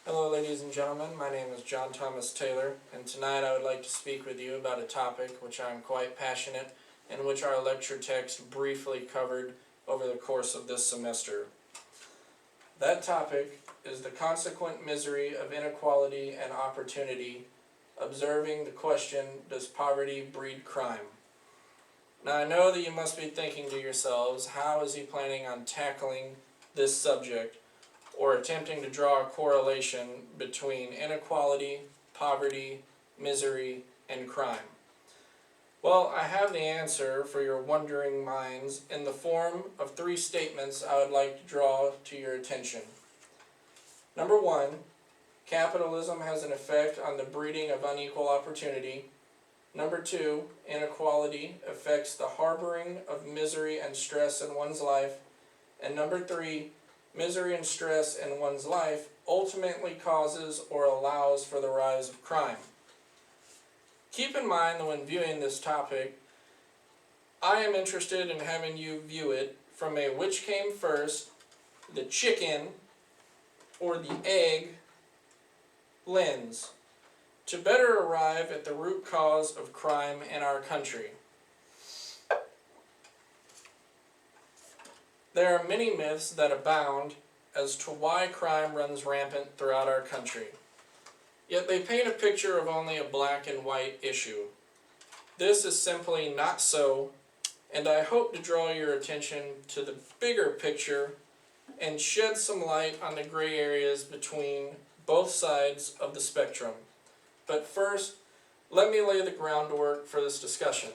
Hello, ladies and gentlemen. My name is John Thomas Taylor, and tonight I would like to speak with you about a topic which I am quite passionate and which our lecture text briefly covered over the course of this semester. That topic is the consequent misery of inequality and opportunity, observing the question, does poverty breed crime? Now I know that you must be thinking to yourselves, how is he planning on tackling this subject, or attempting to draw a correlation between inequality, poverty, misery, and crime? Well, I have the answer for your wondering minds in the form of 3 statements I would like to draw to your attention. Number 1, capitalism has an effect on the breeding of unequal opportunity. Number 2, inequality affects the harboring of misery and stress in one's life. And number 3, misery and stress in one's life ultimately causes or allows for the rise of crime. Keep in mind that when viewing this topic, I am interested in having you view it from a which came first, the chicken or the egg lens, to better arrive at the root cause of crime in our country. There are many myths that abound as to why crime runs rampant throughout our country. Yet they paint a picture of only a black and white issue. This is simply not so, and I hope to draw your attention to the bigger picture and shed some light on the gray areas between both sides of the spectrum. But first, let me lay the groundwork for this discussion.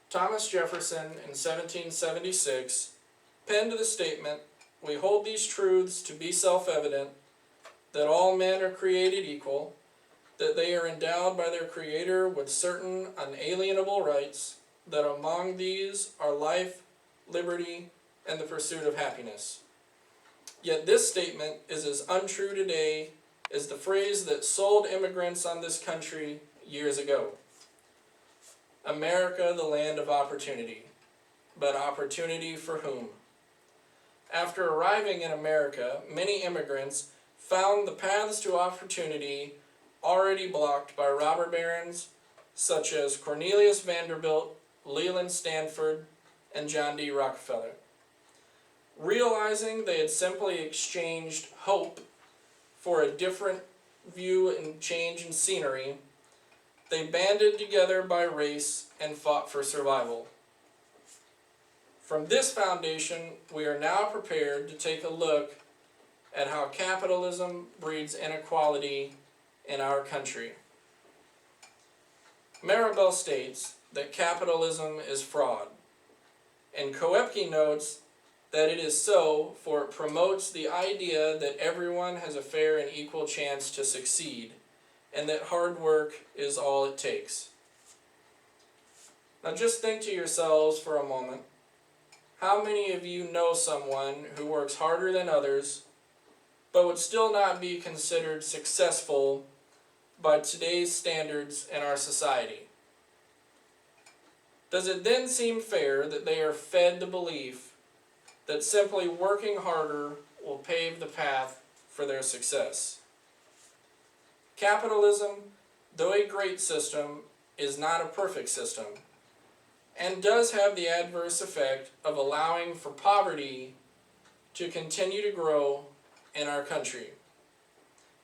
Thomas Jefferson in 1776 penned the statement, "We hold these truths to be self-evident, that all men are created equal, that they are endowed by their Creator with certain unalienable rights, that among these are life, liberty, and the pursuit of happiness." Yet this statement is as untrue today as the phrase that sold immigrants on this country years ago. America, the land of opportunity. But opportunity for whom? After arriving in America, many immigrants found the paths to opportunity already blocked by robber barons such as Cornelius Vanderbilt, Leland Stanford, and John D. Rockefeller. Realizing they had simply exchanged hope for a different view and change in scenery, they banded together by race and fought for survival. From this foundation, we are now prepared to take a look at how capitalism breeds inequality in our country. Maribel states that capitalism is fraud, and Koepke notes that it is so, for it promotes the idea that everyone has a fair and equal chance to succeed, and that hard work is all it takes. Now just think to yourselves for a moment, how many of you know someone who works harder than others, but would still not be considered successful by today's standards in our society? Does it then seem fair that they are fed the belief that simply working harder will pave the path for their success? Capitalism, though a great system, is not a perfect system, and does have the adverse effect of allowing for poverty to continue to grow in our country.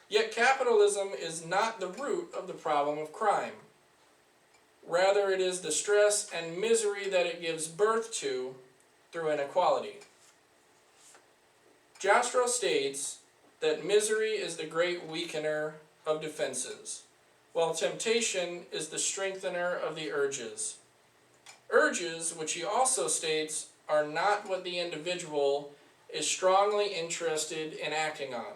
Yet capitalism is not the root of the problem of crime. Rather, it is the stress and misery that it gives birth to through inequality. Jastrow states that misery is the great weakener of defenses, while temptation is the strengthener of the urges. Urges, which he also states, are not what the individual is strongly interested in acting on.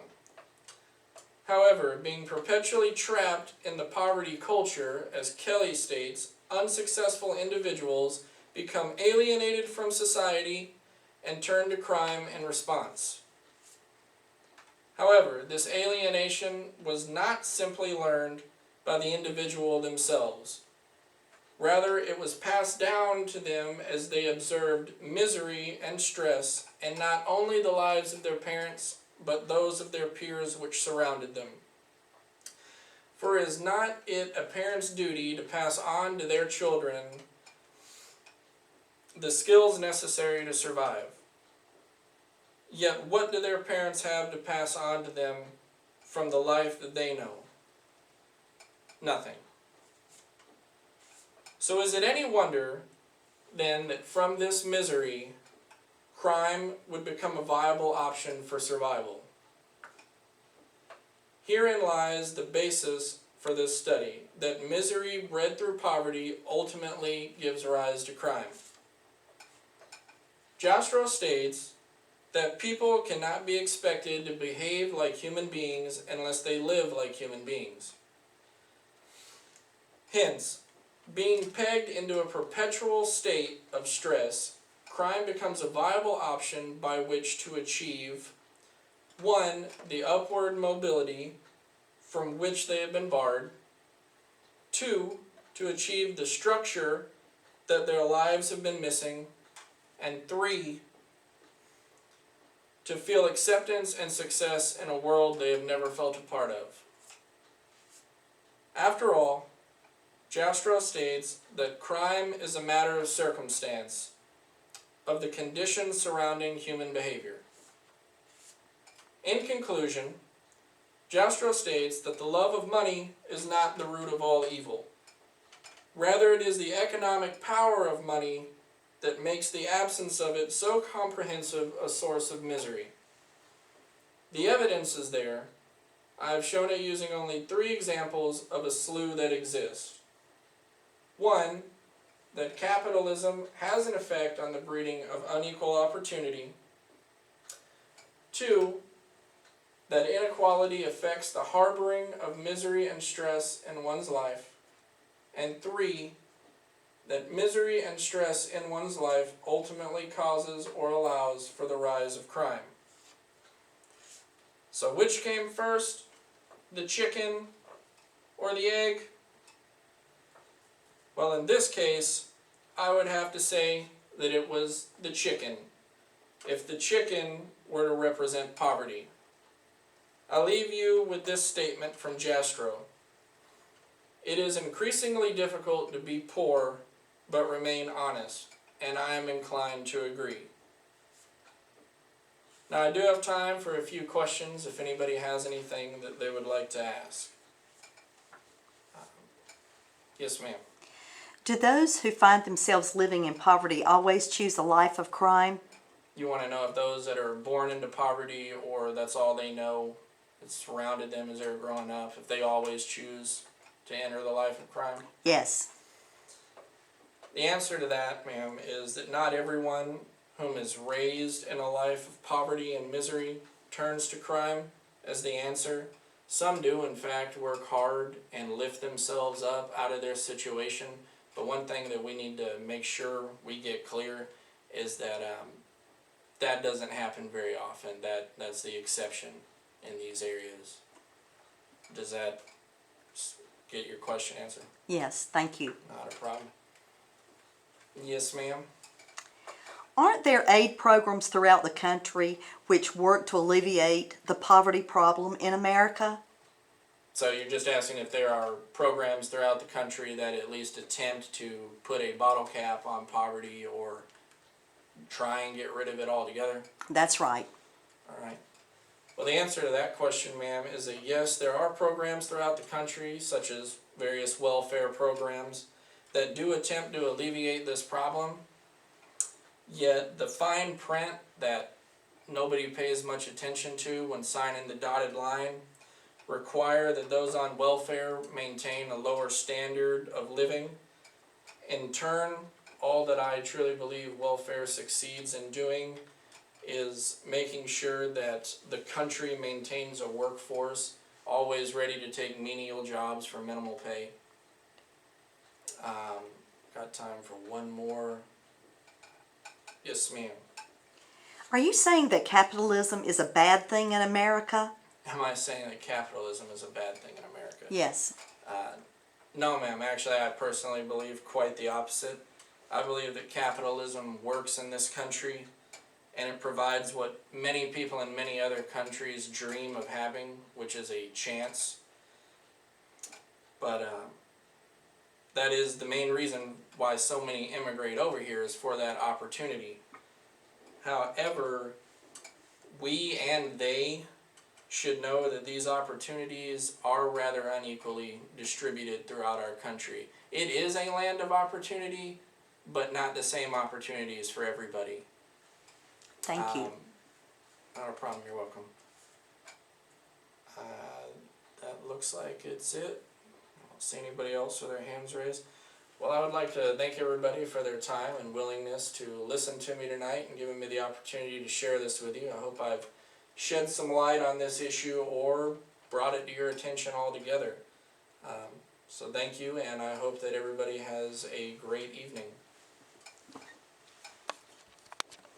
However, being perpetually trapped in the poverty culture, as Kelly states, unsuccessful individuals become alienated from society and turn to crime in response. However, this alienation was not simply learned by the individual themselves. Rather, it was passed down to them as they observed misery and stress in not only the lives of their parents but those of their peers which surrounded them. For is not it a parent's duty to pass on to their children the skills necessary to survive? Yet what do their parents have to pass on to them from the life that they know? Nothing. So is it any wonder, then, that from this misery, crime would become a viable option for survival? Herein lies the basis for this study, that misery bred through poverty ultimately gives rise to crime. Jastrow states that people cannot be expected to behave like human beings unless they live like human beings. Hence, being pegged into a perpetual state of stress, crime becomes a viable option by which to achieve 1. The upward mobility from which they have been barred. 2. To achieve the structure that their lives have been missing. And 3. To feel acceptance and success in a world they have never felt a part of. After all, Jastrow states that crime is a matter of circumstance, of the conditions surrounding human behavior. In conclusion, Jastrow states that the love of money is not the root of all evil. Rather, it is the economic power of money that makes the absence of it so comprehensive a source of misery. The evidence is there. I have shown it using only 3 examples of a slew that exist. 1. That capitalism has an effect on the breeding of unequal opportunity. 2. That inequality affects the harboring of misery and stress in one's life. And 3. That misery and stress in one's life ultimately causes or allows for the rise of crime. So which came first, the chicken or the egg? Well, in this case, I would have to say that it was the chicken, if the chicken were to represent poverty. I'll leave you with this statement from Jastrow. It is increasingly difficult to be poor but remain honest, and I am inclined to agree. Now, I do have time for a few questions if anybody has anything that they would like to ask. Yes, ma'am. Do those who find themselves living in poverty always choose a life of crime? You want to know if those that are born into poverty, or that's all they know, it's surrounded them as they're growing up, if they always choose to enter the life of crime? Yes. The answer to that, ma'am, is that not everyone whom is raised in a life of poverty and misery turns to crime as the answer. Some do, in fact, work hard and lift themselves up out of their situation. But one thing that we need to make sure we get clear is that that doesn't happen very often. That's the exception in these areas. Does that get your question answered? Yes, thank you. Not a problem. Yes, ma'am. Aren't there aid programs throughout the country which work to alleviate the poverty problem in America? So you're just asking if there are programs throughout the country that at least attempt to put a bottle cap on poverty or try and get rid of it altogether? That's right. All right. Well, the answer to that question, ma'am, is that yes, there are programs throughout the country, such as various welfare programs, that do attempt to alleviate this problem. Yet the fine print that nobody pays much attention to when signing the dotted line require that those on welfare maintain a lower standard of living. In turn, all that I truly believe welfare succeeds in doing is making sure that the country maintains a workforce always ready to take menial jobs for minimal pay. Got time for one more. Yes, ma'am. Are you saying that capitalism is a bad thing in America? Am I saying that capitalism is a bad thing in America? Yes. No, ma'am. Actually, I personally believe quite the opposite. I believe that capitalism works in this country, and it provides what many people in many other countries dream of having, which is a chance. But that is the main reason why so many immigrate over here, is for that opportunity. However, we and they should know that these opportunities are rather unequally distributed throughout our country. It is a land of opportunity, but not the same opportunities for everybody. Thank you. Not a problem, you're welcome. That looks like it's it. I don't see anybody else with their hands raised. Well, I would like to thank everybody for their time and willingness to listen to me tonight and giving me the opportunity to share this with you. I hope I've shed some light on this issue or brought it to your attention altogether. So thank you, and I hope that everybody has a great evening.